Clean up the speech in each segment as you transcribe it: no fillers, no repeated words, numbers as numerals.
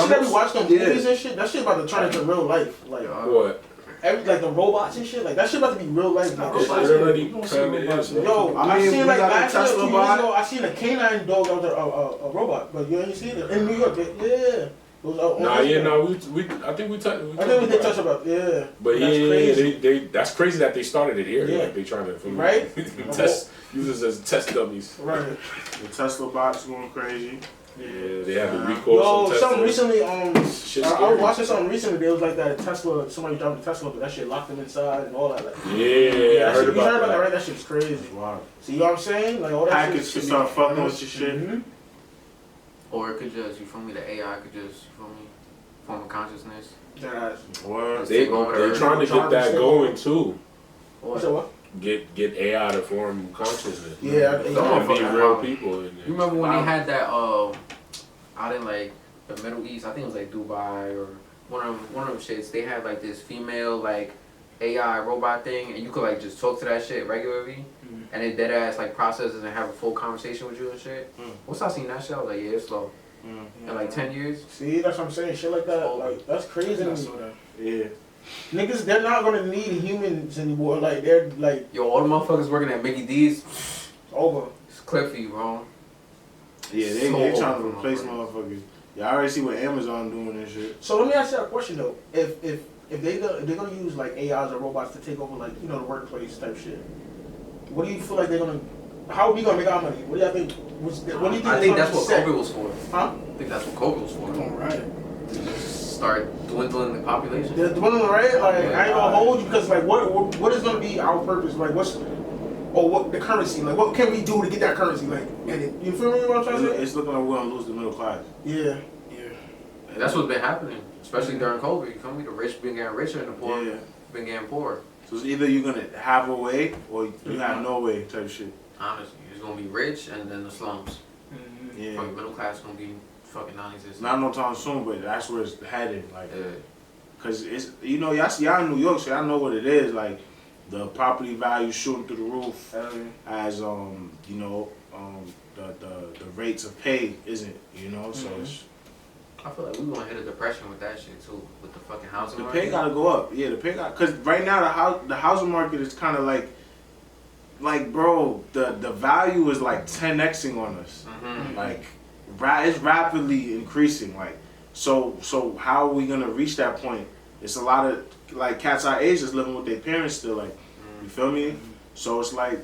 shit that we watch them movies and shit, that shit about to turn into real life. Like what? Like the robots and shit, like that shit about to be real life. Yo, I seen like last year, 2 years ago, I seen a canine dog that was a robot, but you ain't seen it in New York. Yeah. I think we did touch about But that's crazy. That's crazy that they started it here. Yeah. Like they trying to test users as test dummies. Right. The Tesla bots going crazy. Yeah, they have the recall. Something recently. I was watching something recently. There was like that Tesla. Somebody driving a Tesla, but that shit locked them inside and all that. Like, I heard about that. Right? That shit's crazy. Wow. See what I'm saying? Like all that hackers could start fucking with your shit. Mm-hmm. Or it could just, you feel me? The AI could just, you feel me? Form of consciousness. They're trying to get that going too. What? Get AI to form consciousness. Yeah, be real people. You remember when they had that out in like the Middle East? I think it was like Dubai or one of them shits. They had like this female like AI robot thing, and you could like just talk to that shit regularly, and it dead ass like processes and have a full conversation with you and shit. Once I seen that shit, I was like, yeah, it's slow. In like 10 years. See, that's what I'm saying. Shit like that, like that's crazy. Yeah. Niggas, they're not gonna need humans anymore. Like they're like, yo, all the motherfuckers working at Mickey D's, over. It's clear for you, bro. Yeah, they trying to replace motherfuckers. Yeah, I already see what Amazon doing and shit. So let me ask you a question though. If they're gonna use like AIs or robots to take over like the workplace type shit, what do you feel like they're gonna? How are we gonna make our money? What do you think? What do you think? I think that's what COVID was for. Huh? I think that's what COVID was for. All right. Start dwindling the population. They're dwindling, right? Like I ain't gonna hold you because like what is gonna be our purpose? Like what the currency? Like what can we do to get that currency? Like you feel me? What I'm trying to say? It's looking like we're gonna lose the middle class. Yeah. And that's what's been happening, especially during COVID. You feel me? The rich been getting richer and the poor been getting poorer. So it's either you're gonna have a way or you have no way type shit. Honestly, it's gonna be rich and then the slums. Yeah. Fucking middle class gonna be fucking non-existent. Not no time soon, but that's where it's headed. Like, cause it's y'all in New York, so y'all know what it is. Like, the property value shooting through the roof, as the rates of pay isn't. So it's. I feel like we're gonna hit a depression with that shit too, with the fucking housing market. The pay gotta go up. Yeah, the pay cause right now the housing market is kind of like bro, the value is like 10xing on us. Like, it's rapidly increasing. Like, so how are we gonna reach that point? It's a lot of like cats our age is living with their parents still. Like, you feel me? So it's like,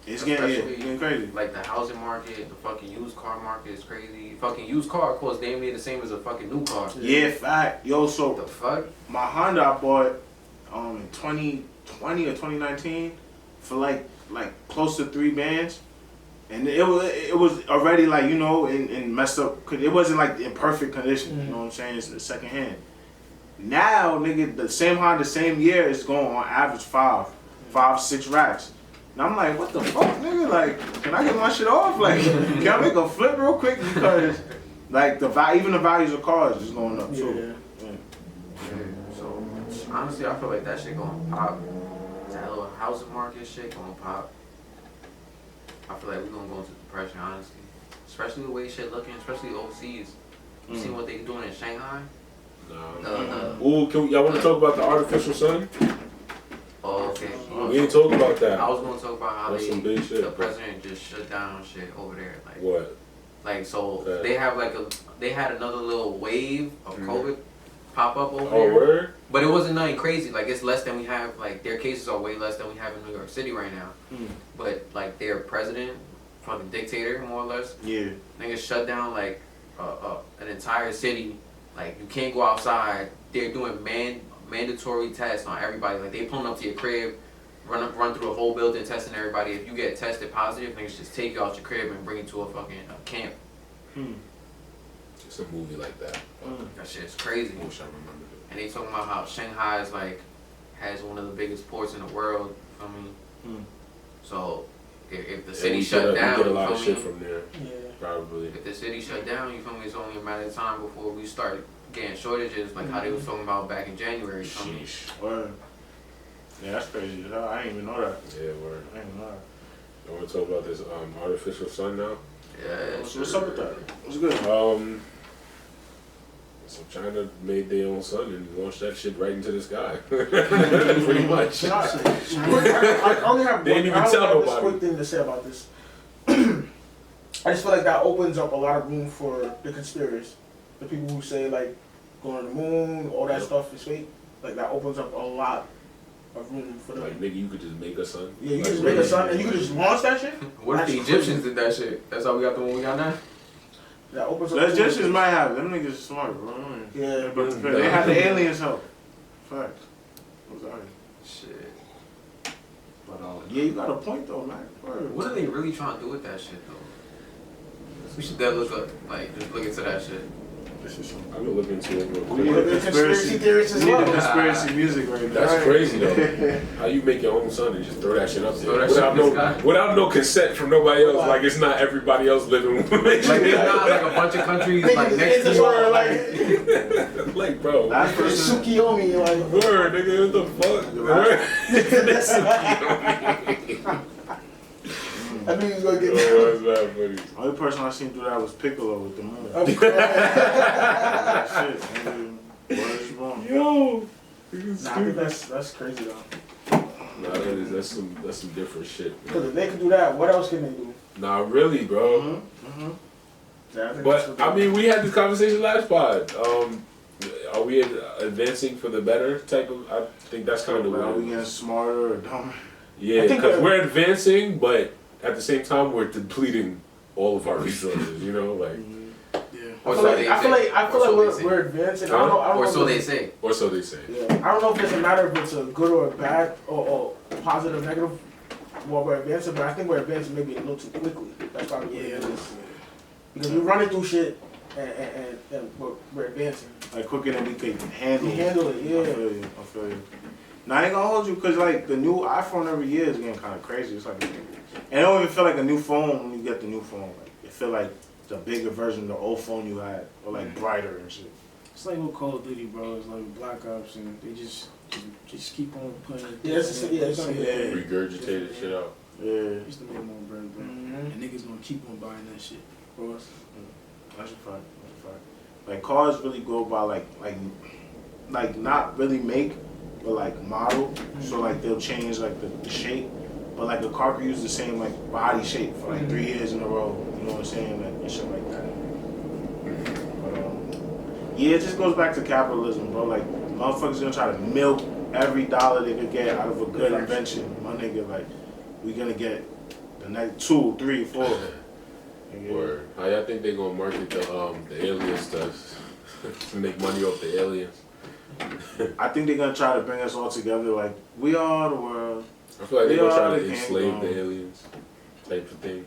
it's getting crazy. Like the housing market, the fucking used car market is crazy. Fucking used car costs damn near the same as a fucking new car. Yeah, fact. Yo, so the fuck? My Honda I bought in 2020 or 2019 for like close to 3 bands, and it was already like in messed up. It wasn't like in perfect condition. You know what I'm saying? It's second hand. Now, nigga, the same Honda, same year is going on average 5-6 racks. And I'm like, what the fuck, nigga? Like, can I get my shit off? Like, can I make a flip real quick? Because, like, even the values of cars is going up, too. Yeah. So, honestly, I feel like that shit gonna pop. That little housing market shit gonna pop. I feel like we're gonna go into depression, honestly. Especially the way shit looking, especially overseas. You seen what they doing in Shanghai? Ooh, y'all want to talk about the artificial sun? Oh, okay. We ain't talking about that. I was going to talk about how the president just shut down shit over there. Like what? Like they have they had another little wave of COVID pop up over there. Word? But it wasn't nothing crazy. Like it's less than we have. Like their cases are way less than we have in New York City right now. But like their president, fucking dictator more or less. Yeah. Niggas shut down like an entire city. Like you can't go outside. They're doing mandatory tests on everybody. Like they pulling up to your crib, run through the whole building testing everybody. If you get tested positive, niggas just take you out your crib and bring you to a fucking camp. It's a movie like that. That shit's crazy. I wish I remembered it. And they talking about how Shanghai is has one of the biggest ports in the world. I mean, so if the city shut down, we get a lot of shit from there. Yeah. Probably. If the city shut down, you feel me? It's only a matter of time before we start getting shortages, like how they was talking about back in January. Word. Yeah, that's crazy. I didn't even know that. Yeah, word. I didn't even know that. I want to talk about this artificial sun now. Yeah. What's up with that? What's good? So China made their own sun and launched that shit right into the sky. Pretty much. I only have They didn't even tell this nobody. quick thing to say about this. I just feel like that opens up a lot of room for the conspirators. The people who say like going to the moon, all that stuff is fake. Like that opens up a lot of room for them. Like, nigga, you could just make a sun. Yeah, you Like, can just make a sun and you can just launch that shit. What if the That's Egyptians crazy. did that shit? That's how we got the one we got now? That opens up. The Egyptians might have it. Them niggas are smart, bro. Yeah, But they had the aliens help. Fact. I'm sorry. Shit. But yeah, you got a point though, man. Word. What are they really trying to do with that shit, though? We should then look up, like, just look into that shit. This is some I will look into it real We need quick. a The conspiracy theorists as we need well. the conspiracy music right now. That's crazy though. How you make your own sun and just throw that shit up Throw there that shit without in the sky. without no consent from nobody else? Like it's not everybody else living with Like, there's not, like, a bunch of countries, like, next to you. like, bro. Last person. Tsukiyomi, like Word, nigga, what the fuck? Word. I knew he was gonna get Oh, that's not funny. Only person I seen do that was Piccolo with the moon. I'm crying. Shit, nigga. What is wrong? Yo. Nah, I think that's crazy though. Nah, that's some different shit. Because if they can do that, what else can they do? Nah, really, bro. Mm-hmm. Yeah, I think that's But what I they- mean, we had this conversation last pod. Are we advancing for the better type of? I think that's kind of the Are we way. getting smarter or dumber? Yeah, I think because we're advancing, but at the same time, we're depleting all of our resources. You know, like, Yeah. Or so they I feel like Or so they we're advancing. I don't know. I don't Or know so if they it's- say. or so they say. Yeah, I don't know if it's a matter if it's a good or a bad or positive, negative. Well, we're advancing, but I think we're advancing maybe a little too quickly. That's probably what it is. Because we're running through shit and we're advancing. Like quicker than we can handle. We handle it, I yeah. feel you. Now I ain't gonna hold you because like the new iPhone every year is getting kind of crazy. It's like, and it don't even feel like a new phone when you get the new phone. Like it feel like the bigger version of the old phone you had, or like brighter and shit. It's like with Call of Duty, bro. It's like Black Ops, and they just keep on putting it. Yeah, it's gonna Yeah. Regurgitated shit out. Yeah, Just to make more bread, bro. Mm-hmm. And niggas gonna keep on buying that shit. For us. that's a fact. That's a fact. Like cars really go by like not really make, but like model. So like they'll change like the shape, but like a car can use the same like body shape for like 3 years in a row. You know what I'm saying? Like, and shit like that. But yeah, it just goes back to capitalism, bro. Like motherfuckers gonna try to milk every dollar they could get out of a good invention. My nigga, like we gonna get the next 2, 3, 4. Word. How y'all think they gonna market the alien stuff to make money off the aliens? I think they're gonna try to bring us all together. Like we are the world. I feel like they're gonna try Yeah, to they can't enslave go. the aliens, type of thing.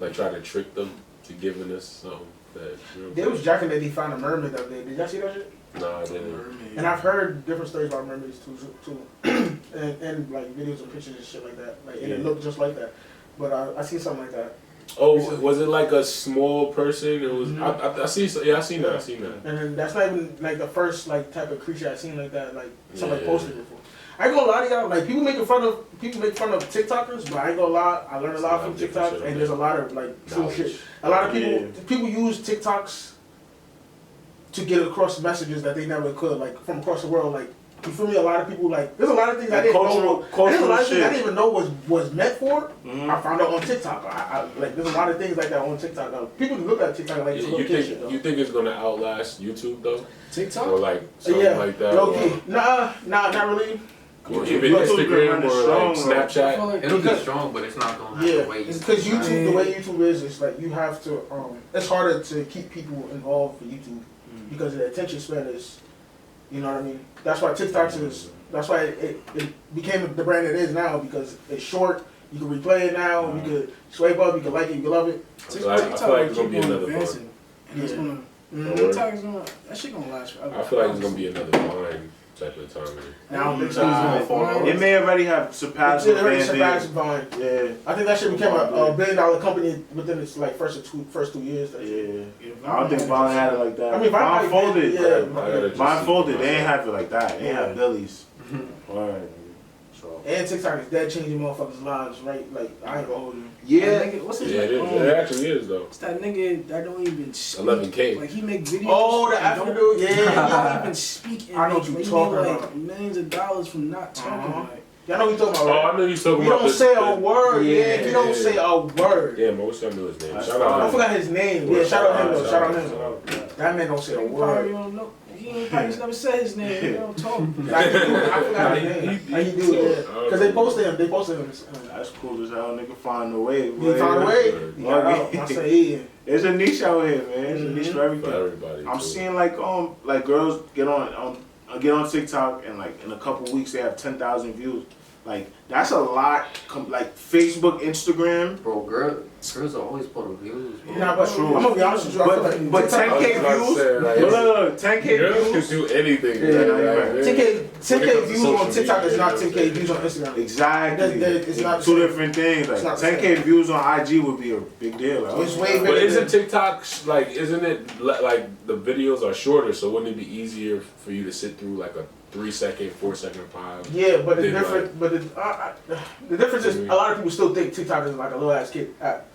Like try to trick them to giving us something that. You know They was jacking that they found a mermaid the other day. Did y'all see that shit? Nah, I didn't. And I've heard different stories about mermaids too. and like videos and pictures and shit like that. Like and it looked just like that. But I see something like that. Oh, was it like a small person? It was. Mhm. I see. Yeah, I seen that. I seen that. And then that's not even like the first like type of creature I've seen like that. Like somebody Yeah. posted before. I ain't gonna lie to y'all. Like people make fun of TikTokers, but I ain't gonna lie. I learned a lot from TikTok, and there's a lot of like true shit. A lot of people use TikToks to get across messages that they never could, like from across the world. Like you feel me? A lot of people like there's a lot of things I didn't know. There's a lot of things I didn't even know was meant for. Mm-hmm. I found out on TikTok. I like there's a lot of things like that on TikTok. People look at TikTok like it's a little kid shit though. You think it's gonna outlast YouTube though, TikTok? or like something like that? Low key. Nah, not really. Or even YouTube's Instagram been or strong, like though. Snapchat. It'll be strong, but it's not gonna have Yeah, the way it's because YouTube, the way YouTube is, it's like you have to. It's harder to keep people involved for YouTube because the attention span is, you know what I mean. That's why TikToks is. That's why it became the brand it is now because it's short. You can replay it now. You can swipe up. You can like it. You can love it. I feel like it's gonna be another advancing, and it's gonna. Mhm. TikTok is gonna. That shit gonna last forever. I feel like it's gonna be another Vine type of time. Now I don't think so. Nah, It's gonna fall It may already have surpassed It already Van surpassed Damme. Vine. Yeah, I think that shit became a $1 billion company within its like first 2 years. That shit. yeah. I don't think Vine had it like that. I mean, Vine folded. Yeah, I gotta just Vine see folded. for They ain't myself. have it like that. They ain't have Billy's. Alright. So. And TikTok is dead changing motherfuckers' lives, right? Like, I ain't gonna hold you. Yeah. Nigga, what's his Yeah, it name? is. It actually is though. It's that nigga that don't even speak. 11K. Like, he make videos. Oh, the and African don't- dude? He Yeah. don't even speak. And I know what make- you he talking made, like, about. millions of dollars from not talking. Uh-huh. Like, Y'all know what you talking Oh, about, right? I know you talking You about. don't say a word. Yeah, he don't yeah. say a word. Yeah, man, what's your newest name? That's Shout fine. out. I forgot his name. Yeah, shout out him though. Shout out him. That man don't say a he probably word. don't know. He probably never said his name. He don't talk. Like, I forgot his name. Like, he do, yeah. Because they posted him. They posted him. That's cool as hell. Nigga find a way. He found a way. Yeah. I say, yeah. There's a niche out here, man. There's a niche for For everything. everybody. I'm too. seeing like girls get on TikTok and like in a couple weeks they have 10,000 views. Like that's a lot. Like Facebook, Instagram. Bro, girls are always putting views, bro. Nah, but True. I'm gonna be honest with you. I feel like But TikTok- 10K I was about to views. say, like, Look, 10K Girls can views. do anything. Yeah, man. you're Like, right. 10K views on social TikTok is media, not you know 10K what I'm views on Instagram. Exactly. It's not two the same. different things. It's Like not the 10K views on IG would be a big deal. Like, It's way But better. isn't TikTok like? Isn't it like the videos are shorter? So wouldn't it be easier for you to sit through like a 3-second, 4-second file? Yeah, but the Then, difference, the difference is a lot of people still think TikTok is like a little ass kid app.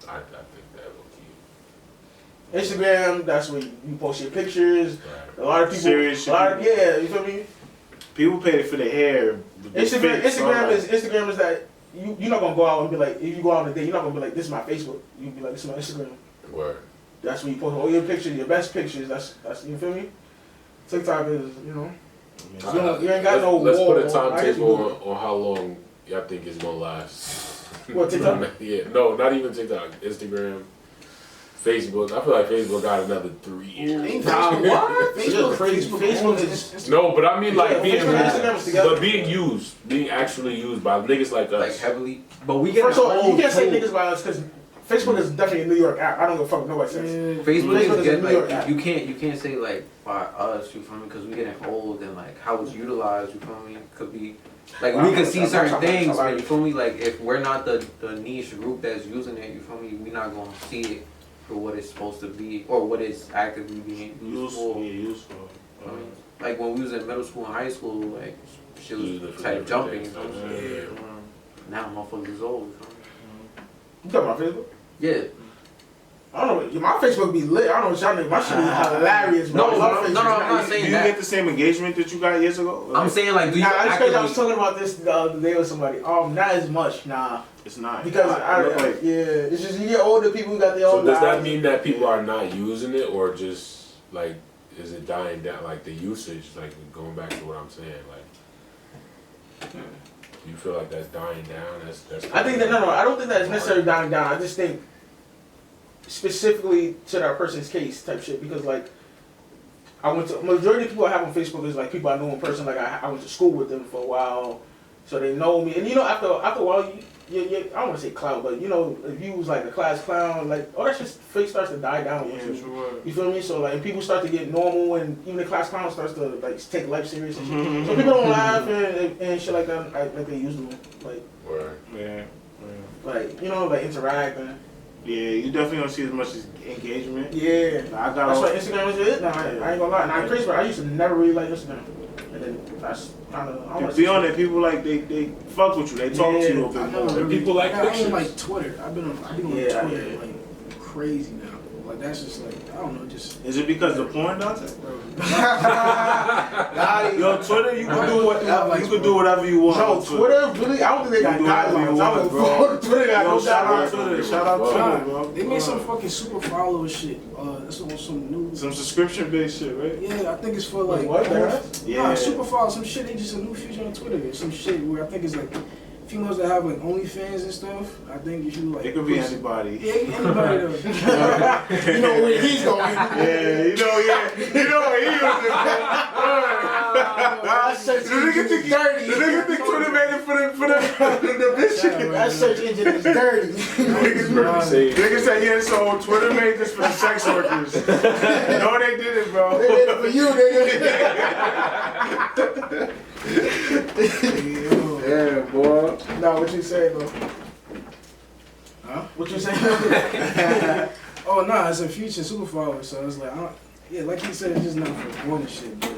I think that will keep. Instagram, that's where you post your pictures. Right. A lot of people, Serious shit. yeah, you feel me? People pay for the hair. The Instagram fit, all that. is that you're not gonna go out and be like, if you go out on a date, you're not gonna be like, this is my Facebook. You be like, this is my Instagram. Word. That's where you post all your pictures, your best pictures. That's you feel me? TikTok is, you know. You ain't got no Let's wall. put a I guess timetable we on how long y'all think it's gonna last. What, TikTok? Yeah, no, not even TikTok. Instagram, Facebook. I feel like Facebook got another 3 years. What? Facebook crazy. Facebook is. No, but I mean like Yeah, being, Facebook and Instagram is together. but being actually used by niggas like Like us. heavily. But we get First of all, you can't say old, niggas by us because Facebook is definitely a New York app. I don't give a fuck what nobody says. Yeah. Facebook Facebook is is getting a New York like app. you can't say like by us, you feel me? Because we getting old and like how it's utilized, you feel me? Could be like we could see certain things, but you feel me? Like if we're not the niche group that's using it, you feel me? We're not gonna see it for what it's supposed to be or what it's actively being used for. Useful. I mean, like when we was in middle school and high school, like shit Using was it for type different jumping. things. You know what I'm saying? Now motherfuckers is old. You feel me? You talking about Facebook? Yeah. I don't know. My Facebook be lit. I don't know what y'all think. My shit is hilarious, bro. No, I love no, Facebook. no, I'm not Do saying you that. get the same engagement that you got years ago? I'm saying like, do you Nah, I just cause I was actively? talking about this the other day with somebody. Not as much, nah. It's not. Because yeah, it's just you get older people who got their So own does that lives. mean that people are not using it, or just like is it dying down? Like the usage, like going back to what I'm saying, like you feel like that's dying down. That's. I think that no, I don't think that it's necessarily dying down. I just think specifically to that person's case type shit because like majority of people I have on Facebook is like people I know in person. Like I went to school with them for a while, so they know me. And you know after a while you I don't want to say clown, but you know if you was like a class clown, like all that shit fake starts to die down. Yeah, sure. You feel me? So like and people start to get normal, and even the class clown starts to like take life serious and shit. So people don't laugh and shit like that like they used to, like Word. Yeah. like you know like interacting. Yeah, you definitely don't see as much as engagement. Yeah, I got that's all, why Instagram is it. Now I ain't gonna lie. And I'm crazy, but I used to never really like Instagram, and then that's kind of. to be honest, people like they fuck with you. They talk to you a Yeah, bit more. And people like I ain't pictures. like Twitter. I've been on Yeah, Twitter yeah. like crazy now. Like that's just like I don't know, just Is it because of porn, Dante? Nah, Yo, Twitter, you can do whatever. You can do whatever you want. no, on Twitter really. I don't think they got You do whatever you guidelines. I want, don't bro. know. Twitter got Yo, no shout out guidelines. Twitter. Shout out Twitter, bro. they made some fucking super follower shit. That's on some new. Some subscription based shit, right? Yeah, I think it's for like What, man? Yeah. Nah, super follow some shit. They just a new feature on Twitter. Some shit where I think it's like females that have like OnlyFans and stuff. I think if you like, It could be push- anybody. Yeah, anybody though. You know where he's going. Yeah, you know where he That search The nigga engine think is dirty. The nigga think Twitter made it for the bitch. That search engine is dirty. Niggas said, yeah, so Twitter made this for the sex workers. No, they did it, bro. They did it for you, nigga. Yeah, boy. Nah, what you saying though? Huh? What you saying? Oh nah, it's a future super follower, so it's like, yeah, like he said, it's just not for porn and shit. But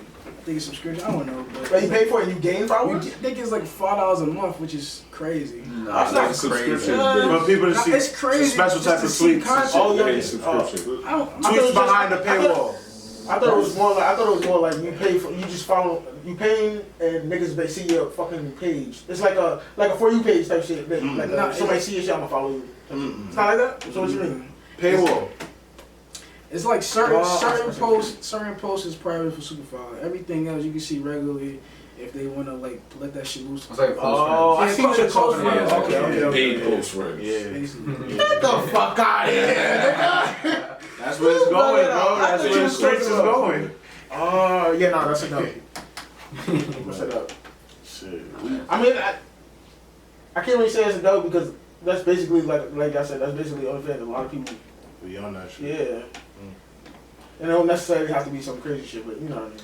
think it's subscription. I don't know, But you pay for it and you gain I followers? think it's like $5 a month, which is crazy. Nah, That's not that's crazy. subscription. But people to Nah, see it's crazy. it's a special just type to of see tweets. content. Oh, yeah. Pay subscription. I don't. Tweets behind the paywall. I thought it was more like you pay for, you just follow, you paying and niggas they see your fucking page. It's like a For You page type shit. Like Nah, somebody see your shit, I'ma follow you. It's not like that. So what you mean? Paywall. It's like certain I certain posts is private for Superfly. Everything else you can see regularly if they want to like let that shit loose. It's like Oh, I Yeah, see what you're close talking friends. about. Yeah, Okay. Paid close friends. Yeah. Basically. Get the fuck out of here. That's where it's going, bro. That's where the streets is going. Oh, yeah, no, that's enough. What's it up? Shit. I mean, I can't really say it's a dope because that's basically like I said, that's basically OnlyFans. A lot of people, We on that shit. yeah. And it don't necessarily have to be some crazy shit, but you know what I mean.